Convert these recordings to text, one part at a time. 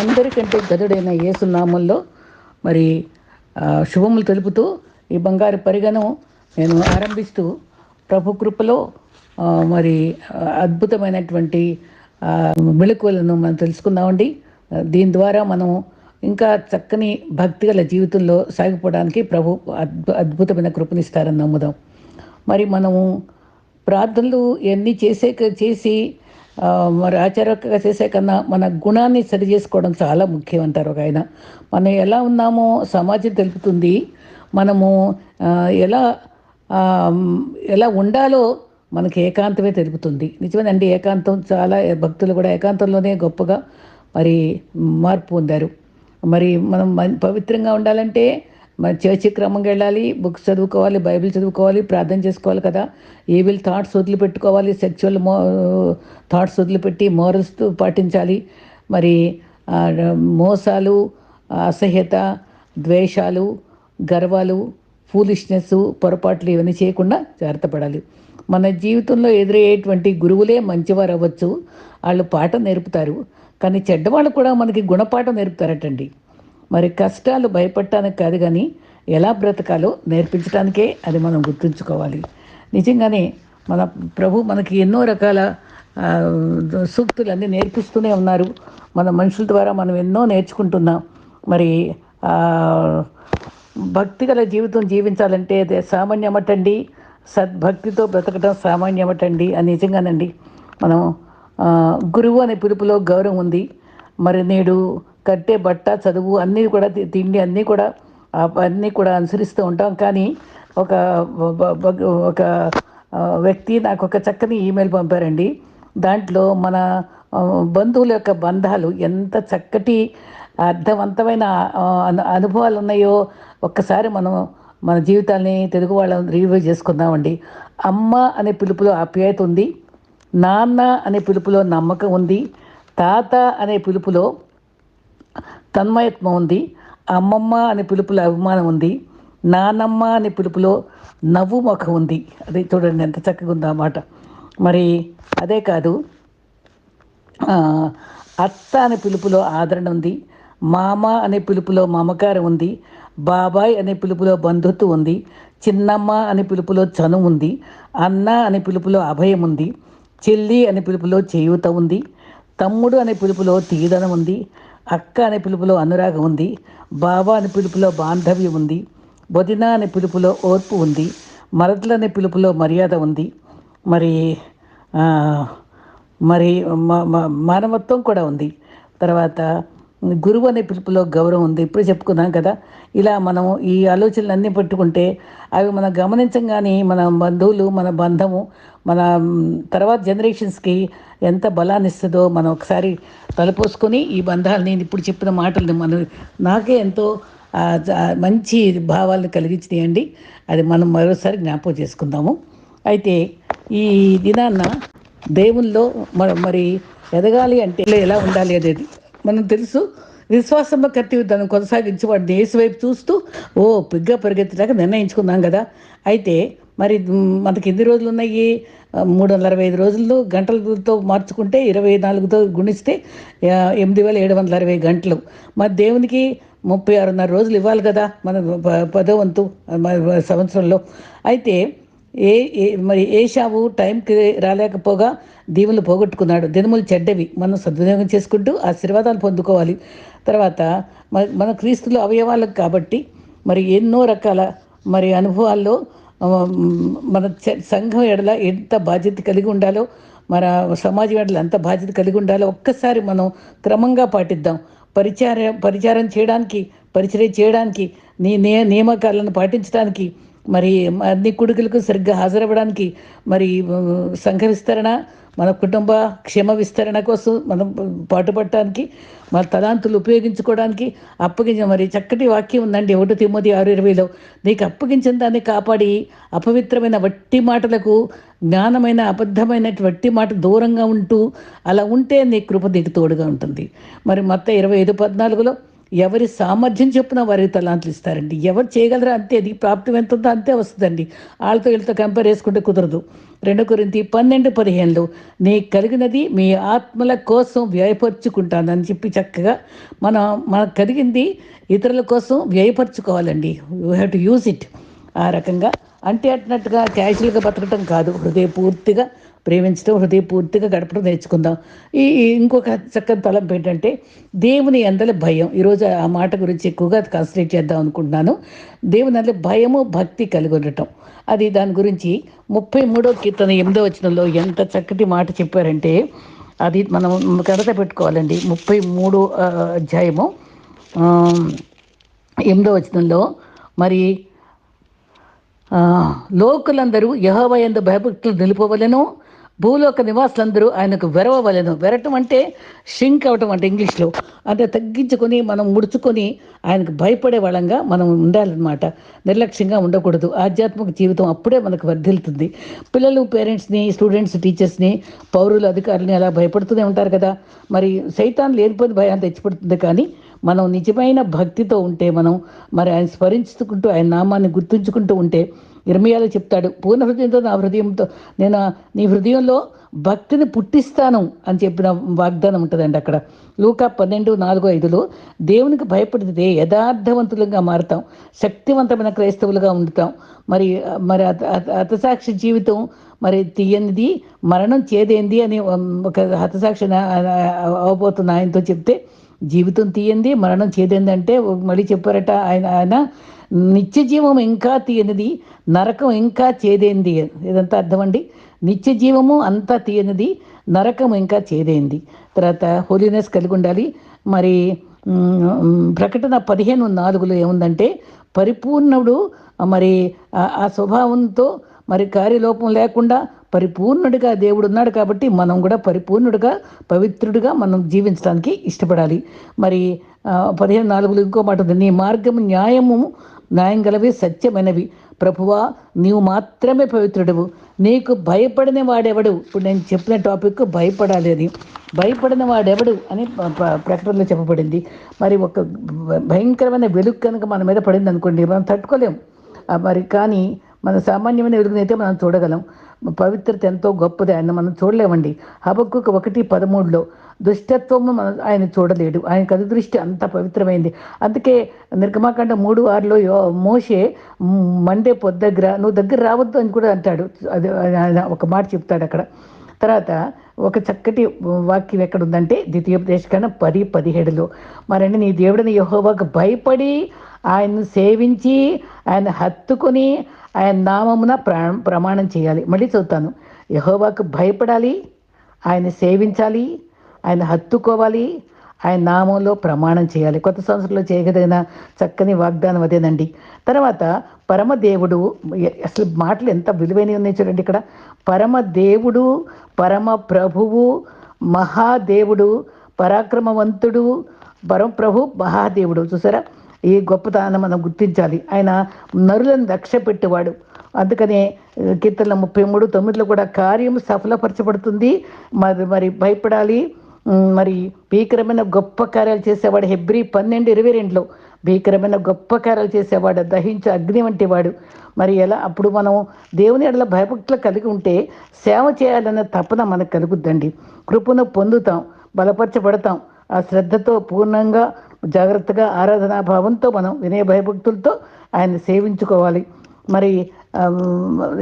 అందరికంటే గదుడైన యేసు నామంలో మరి శుభములు తెలుపుతూ ఈ బంగారు పరిగణం నేను ఆరంభిస్తూ ప్రభు కృపలో మరి అద్భుతమైనటువంటి మెళకువలను మనం తెలుసుకుందామండి. దీని ద్వారా మనం ఇంకా చక్కని భక్తిగల జీవితంలో సాగిపోవడానికి ప్రభు అద్భుతమైన కృపనిస్తారని నమ్ముదాం. మరి మనము ప్రార్థనలు ఎన్ని చేసి మరి ఆచారకంగా చేసే కన్నా మన గుణాన్ని సరి చేసుకోవడం చాలా ముఖ్యం అంటారు ఒక ఆయన. మనం ఎలా ఉన్నామో సమాజం తెలుపుతుంది. మనము ఎలా ఎలా ఉండాలో మనకి ఏకాంతమే తెలుపుతుంది. నిజమేనండి, ఏకాంతం చాలా భక్తులు కూడా ఏకాంతంలోనే గొప్పగా మరి మార్పు పొందారు. మరి మనం పవిత్రంగా ఉండాలంటే మరి చర్చి క్రమంగా వెళ్ళాలి, బుక్స్ చదువుకోవాలి, బైబిల్ చదువుకోవాలి, ప్రార్థన చేసుకోవాలి కదా. ఈవిల్ థాట్స్ వదిలిపెట్టుకోవాలి, సెక్చువల్ థాట్స్ వదిలిపెట్టి మోరల్స్ పాటించాలి. మరి మోసాలు, అసహ్యత, ద్వేషాలు, గర్వాలు, ఫూలిష్నెస్, పొరపాట్లు ఇవన్నీ చేయకుండా జాగ్రత్త పడాలి. మన జీవితంలో ఎదురయ్యేటువంటి గురువులే మంచివారు అవ్వచ్చు, వాళ్ళు పాఠం నేర్పుతారు. కానీ చెడ్డవాళ్ళు కూడా మనకి గుణపాఠం నేర్పుతారటండి. మరి కష్టాలు భయపడటానికి కాదు, కానీ ఎలా బ్రతకాలో నేర్పించడానికే అది మనం గుర్తుంచుకోవాలి. నిజంగానే మన ప్రభు మనకి ఎన్నో రకాల సూక్తులన్నీ నేర్పిస్తూనే ఉన్నారు. మన మనుషుల ద్వారా మనం ఎన్నో నేర్చుకుంటున్నాం. మరి భక్తిగల జీవితం జీవించాలంటే అదే సామాన్యమటండి. సద్భక్తితో బ్రతకడం సామాన్యమటండి అని నిజంగానండి. మనం గురువు అనే పిలుపులో గౌరవం ఉంది. మరి నేడు కట్టే బట్ట, చదువు అన్నీ కూడా, తిండి అన్నీ కూడా అనుసరిస్తూ ఉంటాం. కానీ ఒక ఒక వ్యక్తి నాకు ఒక చక్కని ఈమెయిల్ పంపారండి. దాంట్లో మన బంధువుల యొక్క బంధాలు ఎంత చక్కటి అర్థవంతమైన అనుభవాలు ఉన్నాయో ఒక్కసారి మనం మన జీవితాన్ని తెలుగు వాళ్ళని రివ్యూ చేసుకుందామండి. అమ్మ అనే పిలుపులో ఆప్యాయత ఉంది, నాన్న అనే పిలుపులో నమ్మకం ఉంది, తాత అనే పిలుపులో తన్మయత్వం ఉంది, అమ్మమ్మ అనే పిలుపులో అభిమానం ఉంది, నానమ్మ అనే పిలుపులో నవ్వు ముఖం ఉంది. అదే చూడండి ఎంత చక్కగా ఉందో ఆ మాట. మరి అదే కాదు, అత్త అనే పిలుపులో ఆదరణ ఉంది, మామ అనే పిలుపులో మమకారం ఉంది, బాబాయ్ అనే పిలుపులో బంధుత్వం ఉంది, చిన్నమ్మ అనే పిలుపులో చనువు ఉంది, అన్న అనే పిలుపులో అభయం ఉంది, చెల్లి అనే పిలుపులో చేయూత ఉంది, తమ్ముడు అనే పిలుపులో తీదనం ఉంది, అక్క అనే పిలుపులో అనురాగం ఉంది, బావ అనే పిలుపులో బాంధవ్యం ఉంది, వదిన అనే పిలుపులో ఓర్పు ఉంది, మరదలు అనే పిలుపులో మర్యాద ఉంది. మరి మరి మానవత్వం కూడా ఉంది. తర్వాత గురువు అనే పిలుపులో గౌరవం ఉంది. ఇప్పుడు చెప్పుకున్నాం కదా. ఇలా మనం ఈ ఆలోచనలన్నీ పట్టుకుంటే అవి మనం గమనించగానే మన బంధువులు, మన బంధము, మన తర్వాత జనరేషన్స్కి ఎంత బలాన్ని ఇస్తుందో మనం ఒకసారి తలపోసుకొని ఈ బంధాలని ఇప్పుడు చెప్పిన మాటలు నాకే ఎంతో మంచి భావాలను కలిగించినాయండి. అది మనం మరోసారి జ్ఞాపకం చేసుకుందాము. అయితే ఈ దినాన్న దేవుల్లో మరి ఎదగాలి అంటే ఎలా ఉండాలి అనేది మనం తెలుసు. విశ్వాసంలో కత్తి దాన్ని కొనసాగించి వాడిని యేసు వైపు చూస్తూ పిగ్గా పరిగెత్తడానికి నిర్ణయించుకున్నాం కదా. అయితే మరి మనకి ఎన్ని రోజులు ఉన్నాయి? 365 రోజుల్లో గంటలతో మార్చుకుంటే 24తో గుణిస్తే 8760 గంటలు. మరి దేవునికి 36.5 రోజులు ఇవ్వాలి కదా మన 10వ వంతు సంవత్సరంలో. అయితే మరి ఏశావు టైంకి రాలేకపోగా దీవులు పోగొట్టుకున్నాడు. దినములు చెడ్డవి, మనం సద్వినియోగం చేసుకుంటూ ఆశీర్వాదాలు పొందుకోవాలి. తర్వాత మన క్రీస్తులో అవయవాలకు కాబట్టి మరి ఎన్నో రకాల మరి అనుభవాల్లో మన సంఘం ఎడల ఎంత బాధ్యత కలిగి ఉండాలో, మన సమాజం ఎడల ఎంత బాధ్యత కలిగి ఉండాలో ఒక్కసారి మనం క్రమంగా పాటిద్దాం. పరిచారం చేయడానికి, పరిచర్య చేయడానికి, నియామకాలను పాటించడానికి, మరి అన్ని కొడుకులకు సరిగ్గా హాజరవ్వడానికి, మరి సంఘ విస్తరణ, మన కుటుంబ క్షేమ విస్తరణ కోసం మనం పాటుపడటానికి, మన తలాంతులు ఉపయోగించుకోవడానికి మరి చక్కటి వాక్యం ఉందండి 1 తిమోతి 6:20లో. నీకు అప్పగించిన దాన్ని కాపాడి అపవిత్రమైన వట్టి మాటలకు, జ్ఞానమైన అబద్ధమైన వట్టి మాట దూరంగా ఉంటూ అలా ఉంటే నీ కృప నీకు తోడుగా ఉంటుంది. మరి మత్తయి 25:14లో ఎవరి సామర్థ్యం చొప్పున వారికి తలాంతులు ఇస్తారండి. ఎవరు చేయగలరా అంతే, అది ప్రాప్తం ఎంత ఉందో అంతే వస్తుందండి. వీళ్ళతో కంపేర్ చేసుకుంటే కుదరదు. 2 కొరింథీ 12:15 నీ కలిగినది మీ ఆత్మల కోసం వ్యయపరుచుకుంటానని చెప్పి చక్కగా మనం మనకు కలిగింది ఇతరుల కోసం వ్యయపరచుకోవాలండి. You have to use it. ఆ రకంగా అంటే అట్టినట్టుగా క్యాజువల్గా బతకటం కాదు, హృదయపూర్తిగా ప్రేమించడం, హృదయపూర్తిగా గడపడం నేర్చుకుందాం. ఇంకొక చక్కని తలంపు ఏంటంటే దేవుని అందలి భయం. ఈరోజు ఆ మాట గురించి ఎక్కువగా కాన్సన్ట్రేట్ చేద్దాం అనుకుంటున్నాను. దేవుని అందలి భయము భక్తి కలిగి ఉండటం, అది దాని గురించి 33 కీర్తన 8వ వచనంలో ఎంత చక్కటి మాట చెప్పారంటే అది మనం కడత పెట్టుకోవాలండి. 33 అధ్యాయము 8వ వచనంలో మరి లోకులందరూ యెహోవా యందు భయభక్తులు నిలుపవలెను, భూలోక నివాసులందరూ ఆయనకు వెరవవలెను. వెరటం అంటే షింక్ అవటం అంటే ఇంగ్లీష్లో, అంటే తగ్గించుకొని మనం ముడుచుకొని ఆయనకు భయపడే వాళ్ళంగా మనం ఉండాలన్నమాట. నిర్లక్ష్యంగా ఉండకూడదు. ఆధ్యాత్మిక జీవితం అప్పుడే మనకు వర్ధిల్లుతుంది. పిల్లలు పేరెంట్స్ని, స్టూడెంట్స్ టీచర్స్ని, పౌరులు అధికారులని అలా భయపడుతూనే ఉంటారు కదా. మరి సైతాన్ లేనిపోయిన భయాన్ని తెచ్చిపెడుతుంది. కానీ మనం నిజమైన భక్తితో ఉంటే, మనం మరి ఆయన స్మరించుకుంటూ ఆయన నామాన్ని గుర్తుంచుకుంటూ ఉంటే, ఇర్మియాలో చెప్తాడు, పూర్ణ హృదయంతో నా హృదయంతో నేను నీ హృదయంలో భక్తిని పుట్టిస్తాను అని చెప్పిన వాగ్దానం ఉంటుందండి అక్కడ. లూకా 12:4-5 దేవునికి భయపడితే యథార్థవంతులుగా మారుతాం, శక్తివంతమైన క్రైస్తవులుగా ఉండుతాం. మరి మరి హతసాక్షి జీవితం మరి తీయనిది, మరణం చేదేంది అని ఒక హతసాక్షి అవబోతున్న ఆయనతో చెప్తే, జీవితం తీయంది మరణం చేదేంది అంటే మళ్ళీ చెప్పారట ఆయన నిత్య జీవం ఇంకా తీయనిది, నరకం ఇంకా చేదేంది. ఇదంతా అర్థం అండి. నిత్య జీవము అంతా తీయనిది, నరకం ఇంకా చేదేంది. తర్వాత హోలీనెస్ కలిగి ఉండాలి. మరి ప్రకటన 15:4 ఏముందంటే పరిపూర్ణుడు, మరి ఆ స్వభావంతో మరి కార్యలోపం లేకుండా పరిపూర్ణుడిగా దేవుడు ఉన్నాడు. కాబట్టి మనం కూడా పరిపూర్ణుడిగా పవిత్రుడిగా మనం జీవించడానికి ఇష్టపడాలి. మరి 15:4 ఇంకో మాట ఉంది, నీ మార్గము న్యాయం గలవి, సత్యమైనవి. ప్రభువా నీవు మాత్రమే పవిత్రుడవు, నీకు భయపడిన వాడెవడు. ఇప్పుడు నేను చెప్పిన టాపిక్ భయపడాలి అని. భయపడిన వాడెవడు అని ప్రకటనలో చెప్పబడింది. మరి ఒక భయంకరమైన వెలుగు కనుక మన మీద పడింది అనుకోండి, మనం తట్టుకోలేం. మరి కానీ మన సామాన్యమైన వెలుగునైతే మనం చూడగలం. పవిత్రత ఎంతో గొప్పది, ఆయన మనం చూడలేమండి. హబక్కూకు 1:13 దుష్టత్వము ఆయన చూడలేడు, ఆయన కనుదృష్టి అంత పవిత్రమైంది. అందుకే నిర్గమాకాండం 3:6 మోషే మండే పొద్దు దగ్గర నువ్వు దగ్గర రావద్దు అని కూడా అంటాడు. అది ఆయన ఒక మాట చెప్తాడు అక్కడ. తర్వాత ఒక చక్కటి వాక్యం ఎక్కడుందంటే ద్వితీయోపదేశకాండం 10:17 మరండి నీ దేవుడిని యెహోవాకు భయపడి ఆయన్ను సేవించి ఆయన హత్తుకొని ఆయన నామమున ప్రమాణం చేయాలి. మళ్ళీ చదువుతాను, యెహోవాకు భయపడాలి, ఆయన సేవించాలి, ఆయన హత్తుకోవాలి, ఆయన నామంలో ప్రమాణం చేయాలి. కొత్త సంవత్సరంలో చేయగలిగిన చక్కని వాగ్దానం అదేనండి. తర్వాత పరమదేవుడు, అసలు మాటలు ఎంత విలువైనవి ఉన్నాయి చూడండి ఇక్కడ. పరమదేవుడు, పరమ ప్రభువు, మహాదేవుడు, పరాక్రమవంతుడు, పరమప్రభు, మహాదేవుడు. చూసారా, ఈ గొప్పతనాన్ని మనం గుర్తించాలి. ఆయన నరులను రక్షపెట్టేవాడు. అందుకనే కీర్తనల 33:9 కూడా కార్యం సఫలపరచబడుతుంది, మరి భయపడాలి. మరి భీకరమైన గొప్ప కార్యాలు చేసేవాడు. హెబ్రీ 12:22 భీకరమైన గొప్ప కార్యాలు చేసేవాడు, దహించే అగ్ని వంటి వాడు. మరి ఎలా అప్పుడు మనం దేవుని ఎడల భయభక్తులు కలిగి ఉంటే సేవ చేయాలన్న తపన మనకు కలుగుద్దండి. కృపను పొందుతాం, బలపరచబడతాం. ఆ శ్రద్ధతో పూర్ణంగా జాగ్రత్తగా ఆరాధనా భావంతో మనం వినయ భయభక్తులతో ఆయన సేవించుకోవాలి. మరి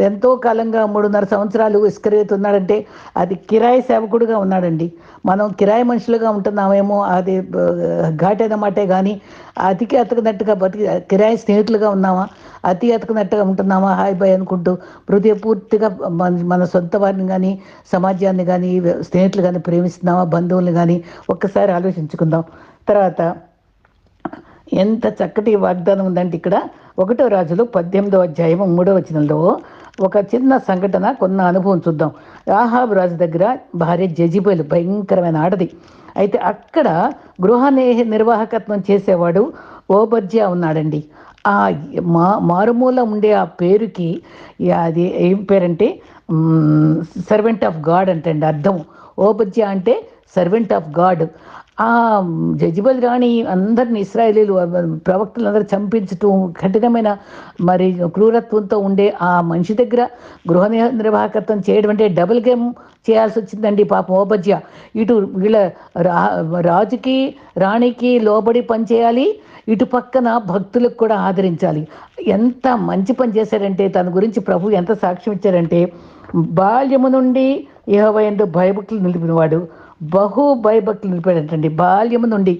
ఎంతో కాలంగా 3.5 సంవత్సరాలు ఇస్కరియోతు ఉన్నాడంటే అది కిరాయి సేవకుడుగా ఉన్నాడండి. మనం కిరాయి మనుషులుగా ఉంటున్నామేమో, అది ఘాటైన మాటే. కానీ అతికి అతకనట్టుగా బతికి కిరాయి స్నేహితులుగా ఉన్నామా, అతి అతకనట్టుగా ఉంటున్నామా, హాయ్ బాయ్ అనుకుంటూ హృదయపూర్తిగా మన సొంత వారిని కానీ సమాజాన్ని కానీ స్నేహితులు కానీ ప్రేమిస్తున్నామా, బంధువుల్ని కానీ ఒక్కసారి ఆలోచించుకుందాం. తర్వాత ఎంత చక్కటి వాగ్దానం ఉందంటే ఇక్కడ 1 రాజులు 18:3 ఒక చిన్న సంఘటన, కొన్న అనుభవం చూద్దాం. ఆహాబు రాజు దగ్గర భార్య జెజబెలు భయంకరమైన ఆడది. అయితే అక్కడ గృహ నిర్వాహకత్వం చేసేవాడు ఓబద్యా ఉన్నాడండి. ఆ మారుమూల ఉండే ఆ పేరుకి అది ఏం పేరంటే సర్వెంట్ ఆఫ్ గాడ్ అంటే అండి అర్థం. ఓబద్యా అంటే సర్వెంట్ ఆఫ్ గాడ్. ఆ జెజబెల్ రాణి అందరిని ఇశ్రాయేలీలు ప్రవక్తలందరూ చంపించటం, కఠినమైన మరి క్రూరత్వంతో ఉండే ఆ మనిషి దగ్గర గృహ నిర్వాహకత్వం చేయడం అంటే డబుల్ గేమ్ చేయాల్సి వచ్చిందండి పాపం ఓబజ్య. ఇటు వీళ్ళ రా రాజుకి రాణికి లోబడి పనిచేయాలి, ఇటు పక్కన భక్తులకు కూడా ఆదరించాలి. ఎంత మంచి పని చేశారంటే, తన గురించి ప్రభు ఎంత సాక్ష్యం ఇచ్చారంటే, బాల్యము నుండి యెహోవా యందు భయభక్తులు నిలిపినవాడు, బహు భయభక్తులు నిలిపాడంటండి. బాల్యము నుండి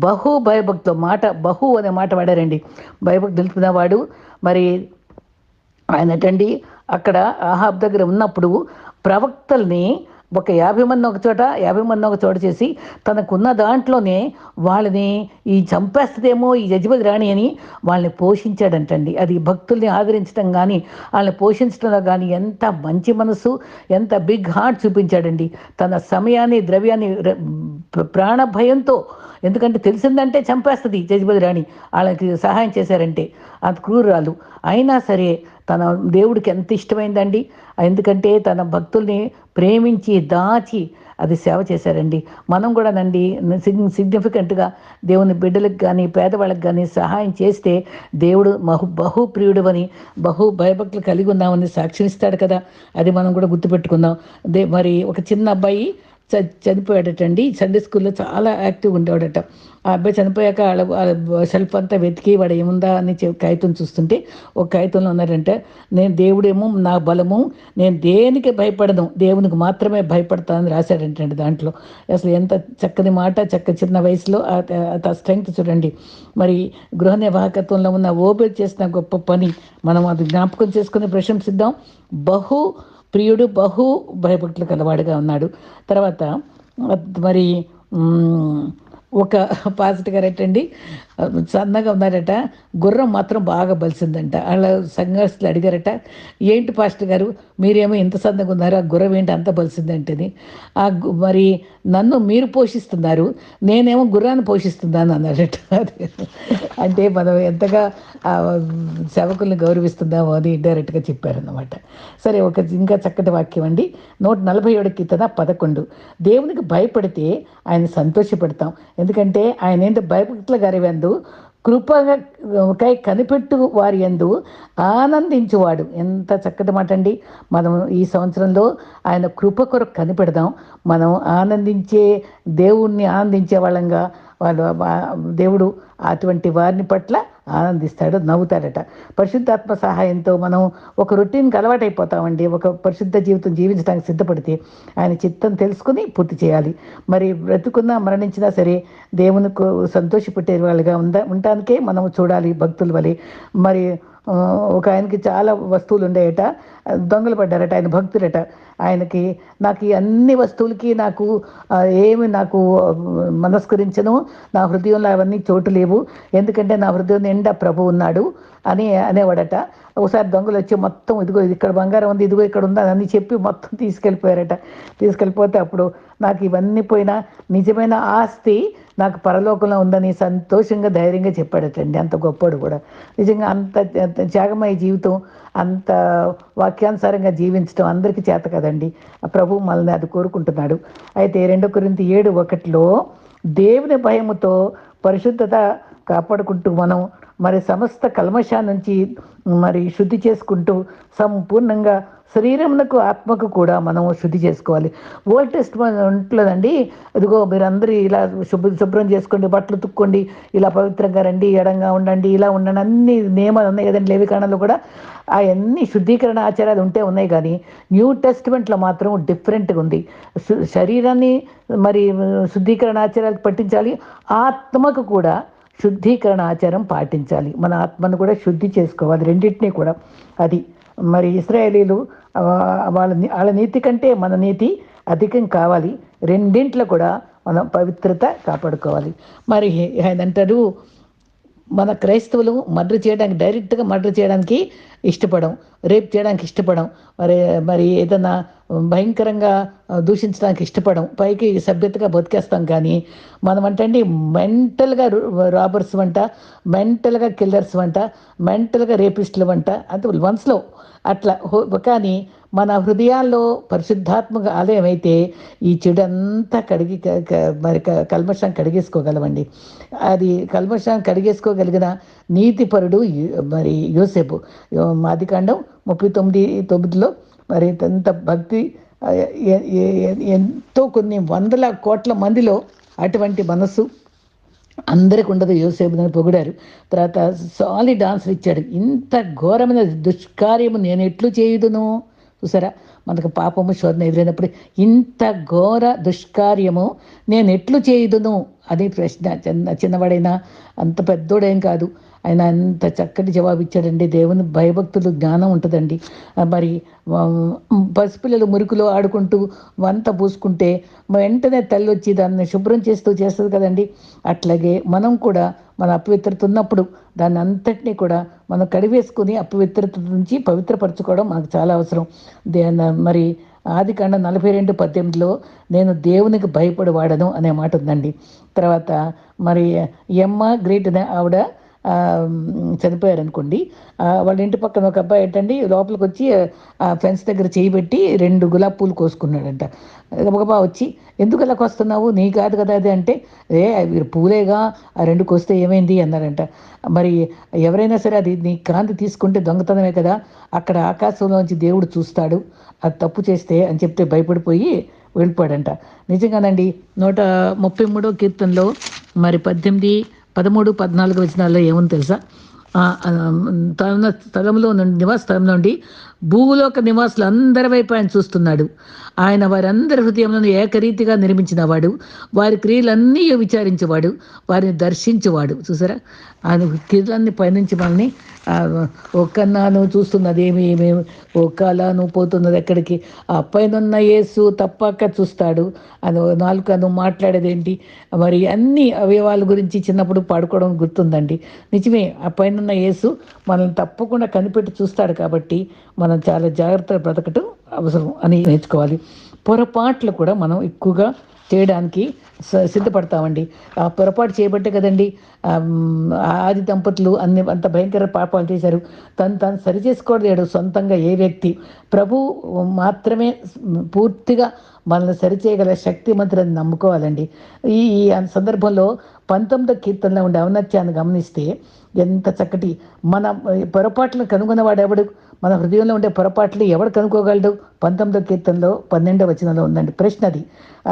బహు భయభక్తులు, మాట బహు అనే మాట వాడారండి. భయభక్తులు నిలిపినవాడు. మరి ఆయనటండి అక్కడ ఆహాబ్ దగ్గర ఉన్నప్పుడు ప్రవక్తల్ని ఒక 50 మంది ఒక చోట, 50 మంది ఒక చోట చేసి తనకున్న దాంట్లోనే వాళ్ళని ఈ చంపేస్తుందేమో ఈ యజబెల్ రాణి అని వాళ్ళని పోషించాడంటండి. అది భక్తుల్ని ఆదరించడం కానీ, వాళ్ళని పోషించడంలో కానీ ఎంత మంచి మనసు, ఎంత బిగ్ హార్ట్ చూపించాడండి. తన సమయాన్ని, ద్రవ్యాన్ని ప్రాణ భయంతో, ఎందుకంటే తెలిసిందంటే చంపేస్తుంది జజ్బల్ రాణి వాళ్ళకి సహాయం చేశారంటే, అంత క్రూరాలు. అయినా సరే తన దేవుడికి ఎంత ఇష్టమైందండి. ఎందుకంటే తన భక్తుల్ని ప్రేమించి దాచి అది సేవ చేశారండి. మనం కూడా నండి సిగ్నిఫికెంట్గా దేవుని బిడ్డలకు కానీ పేదవాళ్ళకి కానీ సహాయం చేస్తే దేవుడు బహు ప్రియుడు అని, బహు భయభక్తులు కలిగి ఉన్నామని సాక్షిస్తాడు కదా. అది మనం కూడా గుర్తుపెట్టుకుందాం. మరి ఒక చిన్న అబ్బాయి చనిపోయాడటండి. సండే స్కూల్లో చాలా యాక్టివ్గా ఉండేవాడట. ఆ అబ్బాయి చనిపోయాక వాళ్ళ సెల్ఫ్ అంతా వెతికి వాడు ఏముందా అని కాగితం చూస్తుంటే ఒక కాగితంలో ఉన్నారంటే, నేను దేవుడేమో నా బలము, నేను దేనికి భయపడను, దేవునికి మాత్రమే భయపడతానని రాశాడంటండి దాంట్లో. అసలు ఎంత చక్కని మాట, చిన్న వయసులో ఆ స్ట్రెంగ్త్ చూడండి. మరి గృహ నిర్వాహకత్వంలో ఉన్న ఓబేల్ చేసిన గొప్ప పని మనం అది జ్ఞాపకం చేసుకుని ప్రశంసిద్దాం. బహు ప్రియుడు, బహు భయభక్తులు కలవాడుగా ఉన్నాడు. తర్వాత మరి ఒక పాస్టర్ గారటండి సన్నగా ఉన్నారట, గుర్రం మాత్రం బాగా బలిసిందంట. వాళ్ళ సంఘస్థులు అడిగారట, ఏంటి పాస్టర్ గారు మీరేమో ఇంత సన్నగా ఉన్నారు, ఆ గుర్రం ఏంటి అంత బలిసిందంటేని. మరి నన్ను మీరు పోషిస్తున్నారు, నేనేమో గుర్రాన్ని పోషిస్తున్నాను అన్నారట. అంటే మనం ఎంతగా సేవకుల్ని గౌరవిస్తున్నామో అని ఇండైరెక్ట్గా చెప్పారన్నమాట. సరే, ఇంకా చక్కటి వాక్యం అండి. 147 కీర్తన 11. దేవునికి భయపడితే ఆయన సంతోషపడతాం. ఎందుకంటే ఆయన ఏంటో భయభక్తుల గారివందు కృపకై కనిపెట్టు వారి యందు ఆనందించువాడు. ఎంత చక్కటి మాట అండి. మనం ఈ సంవత్సరంలో ఆయన కృప కొరకు కనిపెడదాం. మనం ఆనందించే దేవుణ్ణి ఆనందించే వాళ్ళంగా దేవుడు అటువంటి వారిని పట్ల ఆనందిస్తాడు, నవ్వుతాడట. పరిశుద్ధాత్మ సహాయంతో మనం ఒక రొటీన్కి అలవాటైపోతామండి. ఒక పరిశుద్ధ జీవితం జీవించడానికి సిద్ధపడితే ఆయన చిత్తం తెలుసుకుని పూర్తి చేయాలి. మరి బ్రతుకున్నా మరణించినా సరే దేవునికి సంతోషపెట్టే వాళ్ళుగా ఉండటానికే మనం చూడాలి భక్తుల వలె. మరి ఒక ఆయనకి చాలా వస్తువులు ఉండేయట, దొంగలు పడ్డారట. ఆయన భక్తుడట. ఆయనకి నాకు ఈ అన్ని వస్తువులకి నాకు మనస్కరించను, నా హృదయంలో అవన్నీ చోటు లేవు, ఎందుకంటే నా హృదయం నిండా ప్రభు ఉన్నాడు అని అనేవాడట. ఒకసారి దొంగలు వచ్చి మొత్తం ఇదిగో ఇక్కడ బంగారం ఉంది, ఇదిగో ఇక్కడ ఉందా అని చెప్పి మొత్తం తీసుకెళ్ళిపోయారట. తీసుకెళ్ళిపోతే అప్పుడు నాకు ఇవన్నీ పోయినా నిజమైన ఆస్తి నాకు పరలోకంలో ఉందని సంతోషంగా ధైర్యంగా చెప్పాడటండి. అంత గొప్పడు కూడా. నిజంగా అంత త్యాగమయ జీవితం, అంత వాక్యానుసారంగా జీవించడం అందరికీ చేత కదండి. ఆ ప్రభు మనల్ని అది కోరుకుంటున్నాడు. అయితే 2 కొరింథీ 7:1 దేవుని భయముతో పరిశుద్ధత కాపాడుకుంటూ మనం మరి సమస్త కల్మషా నుంచి మరి శుద్ధి చేసుకుంటూ సంపూర్ణంగా శరీరమునకు ఆత్మకు కూడా మనం శుద్ధి చేసుకోవాలి. ఓల్డ్ టెస్ట్మెంట్లోనండి, ఇదిగో మీరందరూ ఇలా శుభ్రం చేసుకోండి, బట్టలు తుక్కోండి, ఇలా పవిత్రంగా రండి, ఎడంగా ఉండండి, ఇలా ఉండండి, అన్ని నియమాలు ఉన్నాయి కదండి. లేవికాండంలో కూడా అవన్నీ శుద్ధీకరణ ఆచారాలు ఉన్నాయి. కానీ న్యూ టెస్ట్మెంట్లో మాత్రం డిఫరెంట్గా ఉంది. శరీరాన్ని మరి శుద్ధీకరణ ఆచారాలు పట్టించాలి, ఆత్మకు కూడా శుద్ధీకరణ ఆచారం పాటించాలి. మన ఆత్మను కూడా శుద్ధి చేసుకోవాలి, రెండింటినీ కూడా. అది మరి ఇశ్రాయేలీలు వాళ్ళ నీతి కంటే మన నీతి అధికం కావాలి. రెండింట్లో కూడా మనం పవిత్రత కాపాడుకోవాలి. మరి ఆయన అంటారు, మన క్రైస్తవులు డైరెక్ట్గా మర్డర్ చేయడానికి ఇష్టపడం, రేప్ చేయడానికి ఇష్టపడం. మరి ఏదైనా భయంకరంగా దూషించడానికి ఇష్టపడం, పైకి సభ్యతగా బతికేస్తాం. కానీ మనం అంటండి మెంటల్గా రాబర్స్ వంట, మెంటల్గా కిల్లర్స్ వంట, మెంటల్గా రేపిస్టులు వంట, అంటే వన్స్లో అట్లా కానీ మన హృదయాల్లో పరిశుద్ధాత్మక ఆలయం అయితే ఈ చెడంతా కడిగి మరి కల్మషం కడిగేసుకోగలమండి. అది కల్మషం కడిగేసుకోగలిగిన నీతిపరుడు మరి యోసేపు. ఆదికాండం 39:9లో మరి ఎంత భక్తి, ఎంతో కొన్ని వందల కోట్ల మందిలో అటువంటి మనస్సు అందరికి ఉండదు. యోసేపుని పొగిడారు. తర్వాత సాలిడ్ ఆన్సర్ ఇచ్చాడు. ఇంత ఘోరమైన దుష్కార్యము నేను ఎట్లు చేయుదును. చూసారా, మనకు పాపము శోధన ఎదురైనప్పుడు ఇంత ఘోర దుష్కార్యము నేను ఎట్లు చేయుదును అని ప్రశ్న. చిన్నవాడైనా అంత పెద్దోడేం కాదు, ఆయన అంత చక్కటి జవాబు ఇచ్చాడండి. దేవుని భయభక్తులు జ్ఞానం ఉంటుందండి. మరి పసిపిల్లలు మురికిలో ఆడుకుంటూ వంత పూసుకుంటే వెంటనే తల్లి వచ్చి దాన్ని శుభ్రం చేస్తుంది కదండి. అట్లాగే మనం కూడా మన అపవిత్రత ఉన్నప్పుడు దాన్ని అంతటినీ కూడా మనం కడివేసుకుని అపవిత్రత నుంచి పవిత్రపరచుకోవడం మనకు చాలా అవసరం. మరి ఆదికాండం 42:18లో నేను దేవునికి భయపడి అనే మాట ఉందండి. తర్వాత మరి ఎమ్మ గ్రేట్ ఆవిడ చనిపోయారనుకోండి, వాళ్ళ ఇంటి పక్కన ఒక అబ్బాయి ఏంటండి లోపలికి వచ్చి ఆ ఫెన్స్ దగ్గర చేయబెట్టి 2 గులాబీ పూలు కోసుకున్నాడంట. గబగబా వచ్చి ఎందుకు అలా కోస్తున్నావు, నీ కాదు కదా అది అంటే, పూలేగా, ఆ 2 కోస్తే ఏమైంది అన్నారంట. మరి ఎవరైనా సరే అది నీ కాంతి తీసుకుంటే దొంగతనమే కదా, అక్కడ ఆకాశంలోంచి దేవుడు చూస్తాడు, అది తప్పు చేస్తే అని చెప్తే భయపడిపోయి వెళ్ళిపోయాడంట. నిజంగానండి 133 కీర్తనలో మరి 18, 13, 14 వచనాల్లో ఏముంది తెలుసా? తన స్థలంలో నుండి, నివాస స్థలం నుండి భూలోక నివాసులు అందరి వైపు ఆయన చూస్తున్నాడు. ఆయన వారందరి హృదయంలో ఏకరీతిగా నిర్మించిన వాడు, వారి క్రియలన్నీ విచారించేవాడు, వారిని దర్శించేవాడు. చూసారా, ఆయన క్రియలన్నీ పైనుంచి మనల్ని ఓ కన్నా నువ్వు చూస్తున్నది ఏమేమి, ఓ కళ నువ్వు పోతున్నది ఎక్కడికి, ఆ పైన యేసు తప్పక చూస్తాడు. అది నాలుక నువ్వు మాట్లాడేది ఏంటి, మరి అన్ని అవయవాల గురించి చిన్నప్పుడు పాడుకోవడం గుర్తుందండి. నిజమే, ఆ పైన యేసు మనల్ని తప్పకుండా కనిపెట్టి చూస్తాడు. కాబట్టి మనం చాలా జాగ్రత్తగా బ్రతకటం అవసరం అని నేర్చుకోవాలి. పొరపాట్లు కూడా మనం ఎక్కువగా చేయడానికి సిద్ధపడతామండి. ఆ పొరపాటు చేయబట్టే కదండి ఆది దంపతులు అంత భయంకర పాపాలు చేశారు. తను సరి చేసుకోలేడు సొంతంగా ఏ వ్యక్తి. ప్రభు మాత్రమే పూర్తిగా మనల్ని సరిచేయగల శక్తిమంతులని నమ్ముకోవాలండి. ఈ సందర్భంలో 19వ కీర్తనలో ఉండే ఔన్నత్యాన్ని గమనిస్తే ఎంత చక్కటి, మన పొరపాట్లను కనుగొన్నవాడు ఎవడు, మన హృదయంలో ఉండే పొరపాట్లు ఎవడు కనుక్కోగలడు? 19వ కీర్తనలో 12వ వచనంలో ఉందండి ప్రశ్న.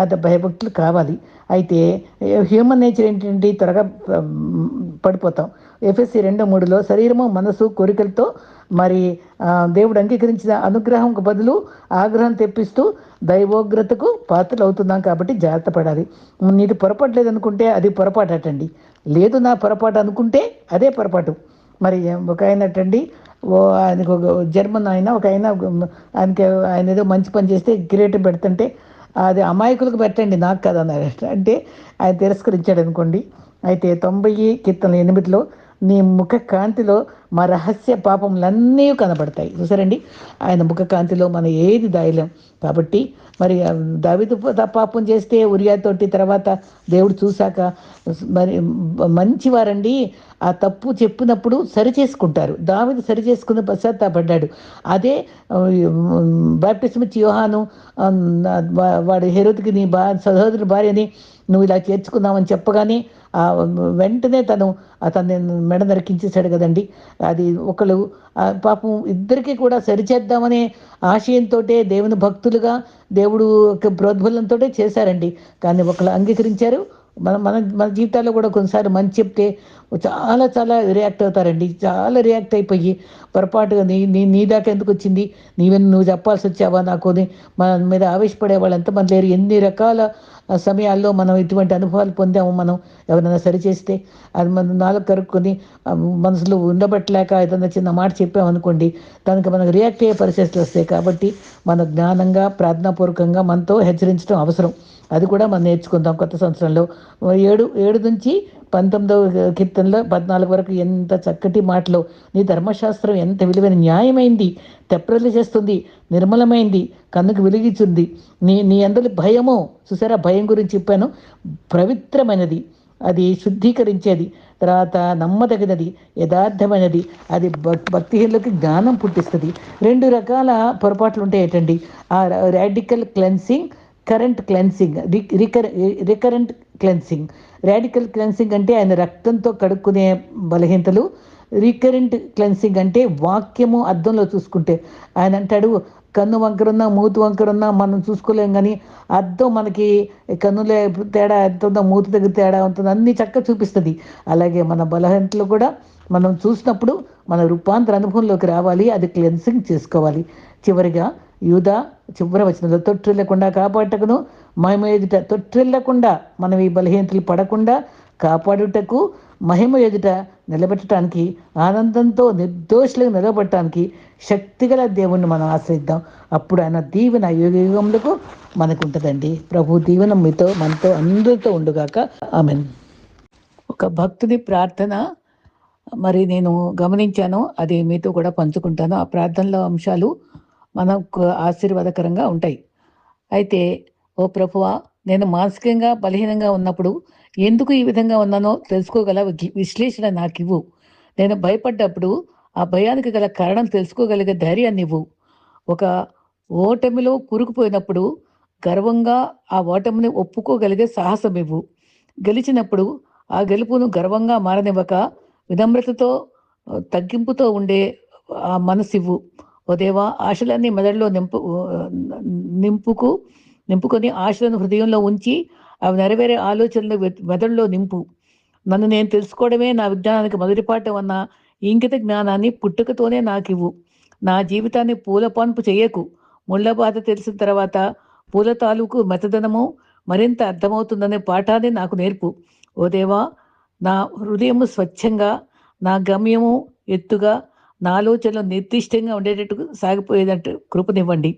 అది భయభక్తులు కావాలి. అయితే హ్యూమన్ నేచర్ ఏంటంటే త్వరగా పడిపోతాం. ఎఫెసీ 2:3లో శరీరము, మనసు, కోరికలతో మరి దేవుడు అంగీకరించిన అనుగ్రహంకు బదులు ఆగ్రహం తెప్పిస్తూ దైవోగ్రతకు పాత్రలు అవుతున్నాం. కాబట్టి జాగ్రత్త పడాలి. నీది పొరపాటు లేదనుకుంటే అది పొరపాటు అటండి, లేదు నా పొరపాటు అనుకుంటే అదే పొరపాటు. మరి ఒక ఆయనటండి, ఆయనకు ఒక జర్మన్ ఒక ఆయనకి ఆయన ఏదో మంచి పని చేస్తే కిరీటం పెడుతుంటే అది అమాయకులకు పెట్టండి, నాకు కాదు అన్నారు. అంటే ఆయన తిరస్కరించాడు అనుకోండి. అయితే 90 కీర్తనలు 8లో నీ ముఖ కాంతిలో మా రహస్య పాపములన్నీ కనబడతాయి. చూసారండి, ఆయన ముఖ కాంతిలో మనం ఏది దాయలేం. కాబట్టి మరి దావీదు పాపం చేస్తే ఉరియాతోటి తర్వాత దేవుడు చూశాక మరి మంచివారండి ఆ తప్పు చెప్పినప్పుడు సరి చేసుకుంటారు. దావీదు సరి చేసుకుని పశ్చాత్తాపడ్డాడు. అదే బాప్టిస్మ్ ఇచ్చి యోహాను వాడు హెరోదుకి నీ సహోదరుని భార్యని నువ్వు ఇలా చేర్చుకున్నావని చెప్పగానే వెంటనే అతన్ని మెడ నరికించేశాడు కదండి. అది ఒకళ్ళు పాపం ఇద్దరికీ కూడా సరిచేద్దామనే ఆశయంతో దేవుని భక్తులుగా దేవుడు ప్రోద్బలంతో చేశారండి. కానీ ఒకళ్ళు అంగీకరించారు. మన మన మన జీవితాల్లో కూడా కొన్నిసార్లు మంచి చెప్తే చాలా చాలా రియాక్ట్ అవుతారండి. చాలా రియాక్ట్ అయిపోయి పొరపాటుగా నీ దాకా ఎందుకు వచ్చింది, నువ్వు చెప్పాల్సి వచ్చావా నాకు మన మీద ఆవేశపడే వాళ్ళు ఎంతమంది లేరు. ఎన్ని రకాల సమయాల్లో మనం ఇటువంటి అనుభవాలు పొందాము. మనం ఎవరైనా సరిచేస్తే అది మనం నాలుగు కరుక్కొని మనసులో ఉండబట్టలేక ఏదైనా చిన్న మాట చెప్పామనుకోండి, దానికి మనకు రియాక్ట్ అయ్యే పరిస్థితులు వస్తాయి. కాబట్టి మన జ్ఞానంగా ప్రార్థనాపూర్వకంగా మనతో హెచ్చరించడం అవసరం. అది కూడా మనం నేర్చుకుందాం కొత్త సంవత్సరంలో. 7 నుంచి 19వ కీర్తనలో 14 వరకు ఎంత చక్కటి మాటలు. నీ ధర్మశాస్త్రం ఎంత విలువైన న్యాయమైంది, తెప్రలు చేస్తుంది, నిర్మలమైంది, కన్నుకు వెలిగిస్తుంది. నీ నీ అందరి భయము, చూసారా భయం గురించి చెప్పాను, పవిత్రమైనది, అది శుద్ధీకరించేది, తర్వాత నమ్మదగినది, యథార్థమైనది, అది భక్తిహీనులకి జ్ఞానం పుట్టిస్తుంది. 2 రకాల పొరపాట్లు ఉంటాయి ఏంటండి, ఆ radical cleansing, current cleansing, recurrent cleansing. Radical cleansing అంటే ఆయన రక్తంతో కడుక్కునే బలహీనతలు. రికరెంట్ క్లెన్సింగ్ అంటే వాక్యము అద్దంలో చూసుకుంటే, ఆయన అంటాడు కన్ను వంకరున్నా మూతి వంకరున్నా మనం చూసుకోలేం, కానీ అద్దం మనకి కన్నులే తేడా ఎంత ఉందో మూతి దగ్గర తేడా ఉంటుంది, అన్ని చక్కగా చూపిస్తుంది. అలాగే మన బలహీనతలు కూడా మనం చూసినప్పుడు మన రూపాంతర అనుభవంలోకి రావాలి, అది క్లెన్సింగ్ చేసుకోవాలి. చివరిగా యూదా చివరి వచనంలో తొట్టిల్లకుండా కాపాడటకును, మహిమ ఎదుట తొట్టిల్లకుండా, మనం ఈ బలహీనతలు పడకుండా కాపాడుటకు, మహిమ ఎదుట నిలబెట్టడానికి, ఆనందంతో నిర్దోషులుగా నిలబడటానికి శక్తిగల దేవుణ్ణి మనం ఆశ్రయిద్దాం. అప్పుడు ఆయన దీవెన యుగ యుగములకు మనకు ఉంటుందండి. ప్రభు దీవెన మీతో మనతో అందరితో ఉండుగాక. ఆమేన్. ఒక భక్తుని ప్రార్థన మరి నేను గమనించాను, అది మీతో కూడా పంచుకుంటాను. ఆ ప్రార్థనలో అంశాలు మనకు ఆశీర్వాదకరంగా ఉంటాయి. అయితే, ఓ ప్రభువా, నేను మానసికంగా బలహీనంగా ఉన్నప్పుడు ఎందుకు ఈ విధంగా ఉన్నానో తెలుసుకోగల విశ్లేషణ నాకివ్వు. నేను భయపడ్డప్పుడు ఆ భయానికి గల కారణం తెలుసుకోగలిగే ధైర్యాన్ని ఇవ్వు. ఒక ఓటమిలో కూరుకుపోయినప్పుడు గర్వంగా ఆ ఓటమిని ఒప్పుకోగలిగే సాహసం ఇవ్వు. గెలిచినప్పుడు ఆ గెలుపును గర్వంగా మారనివ్వక వినమ్రతతో తగ్గింపుతో ఉండే ఆ మనసివ్వు. ఓ దేవా, ఆశలన్నీ మెదడులో నింపుకొని ఆశలను హృదయంలో ఉంచి అవి నెరవేరే ఆలోచనలు మెదడులో నింపు. నన్ను నేను తెలుసుకోవడమే నా విజ్ఞానానికి మొదటి పాఠం అన్న ఇంకిత జ్ఞానాన్ని పుట్టుకతోనే నాకివ్వు. నా జీవితాన్ని పూల పాన్పు చేయకు. ముళ్ళ బాధ తెలిసిన తర్వాత పూల తాలూకు మెతదనము మరింత అర్థమవుతుందనే పాఠాన్ని నాకు నేర్పు. ఓ దేవా, నా హృదయము స్వచ్ఛంగా, నా గమ్యము ఎత్తుగా, నా ఆలోచనలు నిర్దిష్టంగా ఉండేటట్టు సాగిపోయేటట్టు కృపనివ్వండి.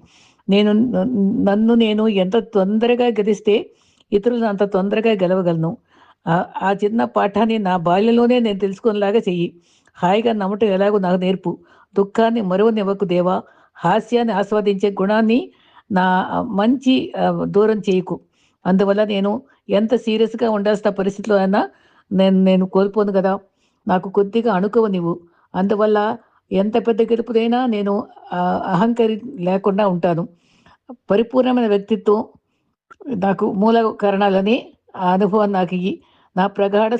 నన్ను నేను ఎంత తొందరగా గెలిస్తే ఇతరులను అంత తొందరగా గెలవగలను. ఆ చిన్న పాఠాన్ని నా బాల్యంలోనే నేను తెలుసుకునేలాగా చెయ్యి. హాయిగా నమ్మటం ఎలాగో నాకు నేర్పు. దుఃఖాన్ని మరువనివ్వకు దేవా. హాస్యాన్ని ఆస్వాదించే గుణాన్ని నా మంచి దూరం చేయకు. అందువల్ల నేను ఎంత సీరియస్గా ఉండాల్సిన పరిస్థితిలో అయినా నేను కోల్పోను కదా. నాకు కొద్దిగా అణుకువనివ్వు. అందువల్ల ఎంత పెద్ద గెలుపుదైనా నేను అహంకరి లేకుండా ఉంటాను. పరిపూర్ణమైన వ్యక్తిత్వం నాకు మూల కారణాలని ఆ అనుభవం నాకు ఇయ్యి. నా ప్రగాఢ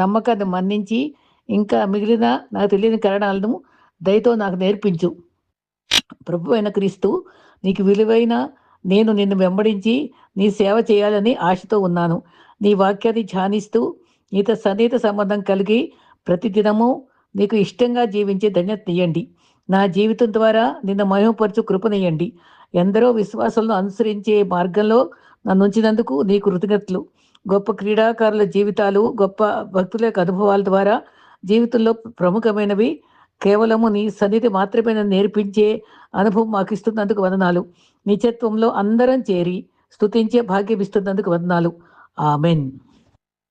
నమ్మకాన్ని మన్నించి ఇంకా మిగిలిన నాకు తెలియని కారణాలను దయతో నాకు నేర్పించు. ప్రభు అయిన క్రీస్తు, నీకు విలువైన నేను నిన్ను వెంబడించి నీ సేవ చేయాలని ఆశతో ఉన్నాను. నీ వాక్యాన్ని ధ్యానిస్తూ నీతో సన్నిహిత సంబంధం కలిగి ప్రతిదినము నీకు ఇష్టంగా జీవించే ధన్యత ఇయ్యండి. నా జీవితం ద్వారా నిన్ను మహిమపరచు కృపనియ్యండి. ఎందరో విశ్వాసాలను అనుసరించే మార్గంలో నన్ను ఉంచినందుకు నీకు కృతజ్ఞతలు. గొప్ప క్రీడాకారుల జీవితాలు, గొప్ప భక్తుల యొక్క అనుభవాల ద్వారా జీవితంలో ప్రముఖమైనవి కేవలము నీ సన్నిధి మాత్రమే నేర్పించే అనుభవం మాకు ఇస్తున్నందుకు వందనాలు. నిత్యత్వంలో అందరం చేరి స్తుతించే భాగ్యం ఇస్తున్నందుకు వందనాలు. ఆమెన్.